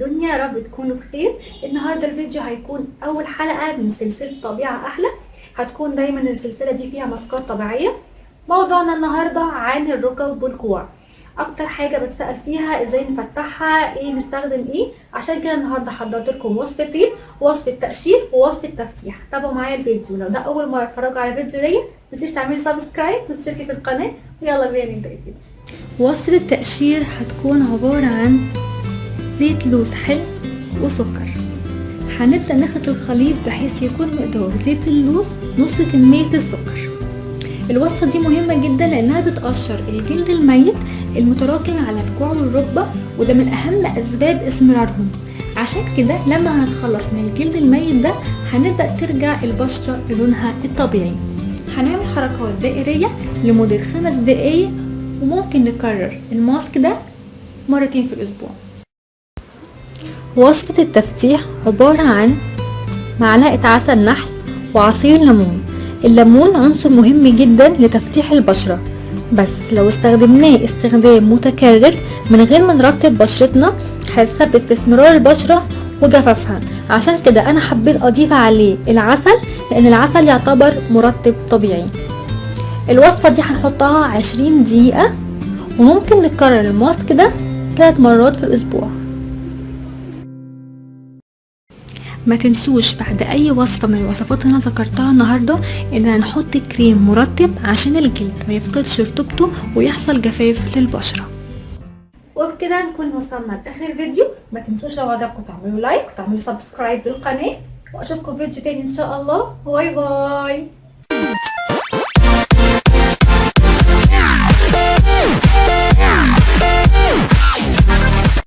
الدنيا؟ يا رب تكونوا بخير. النهارده الفيديو هيكون اول حلقه من سلسله طبيعه احلى. هتكون دايما السلسله دي فيها ماسكات طبيعيه. موضوعنا النهارده عن الركب والكوع. اكتر حاجه بتسال فيها ازاي نفتحها، ايه نستخدم ايه. عشان كده النهارده حضرت لكم وصفتين، وصفه تقشير ووصفه تفتيح. تابعوا معايا الفيديو. لو ده اول مره تتفرجوا على الفيديو ليا متنسيش تعملي سبسكرايب وتشتركي في القناه. ويلا بينا نبدا الفيديو. وصفة التقشير هتكون عبارة عن زيت لوز حلو وسكر. هنبدأ نخلط الخليط بحيث يكون مقدار زيت اللوز نص كمية السكر. الوصفة دي مهمة جدا لأنها بتقشر الجلد الميت المتراكم على الكوع والركبة، وده من أهم أسباب اسمرارهم. عشان كده لما هنتخلص من الجلد الميت ده هنبدأ ترجع البشرة للونها الطبيعي. هنعمل حركات دائرية لمدة 5 دقايق، وممكن نكرر الماسك ده مرتين في الأسبوع. وصفة التفتيح عبارة عن معلقة عسل نحل وعصير ليمون. الليمون عنصر مهم جدا لتفتيح البشرة، بس لو استخدمناه استخدام متكرر من غير ما نرطب بشرتنا هيسبب في اسمرار البشرة وجفافها. عشان كده انا حبيت اضيف عليه العسل لان العسل يعتبر مرطب طبيعي. الوصفة دي هنحطها 20 دقيقة، وممكن نكرر الماسك ده 3 مرات في الاسبوع. ما تنسوش بعد اي وصفة من الوصفات اللي انا ذكرتها النهاردة ان نحط كريم مرطب عشان الجلد ما يفقدش رطوبته ويحصل جفاف للبشرة. وبكده نكون وصلنا لاخر فيديو. ما تنسوش لو عجبكم تعملوا لايك وتعملوا سبسكرايب للقناه، واشوفكم فيديو تاني ان شاء الله. باي باي.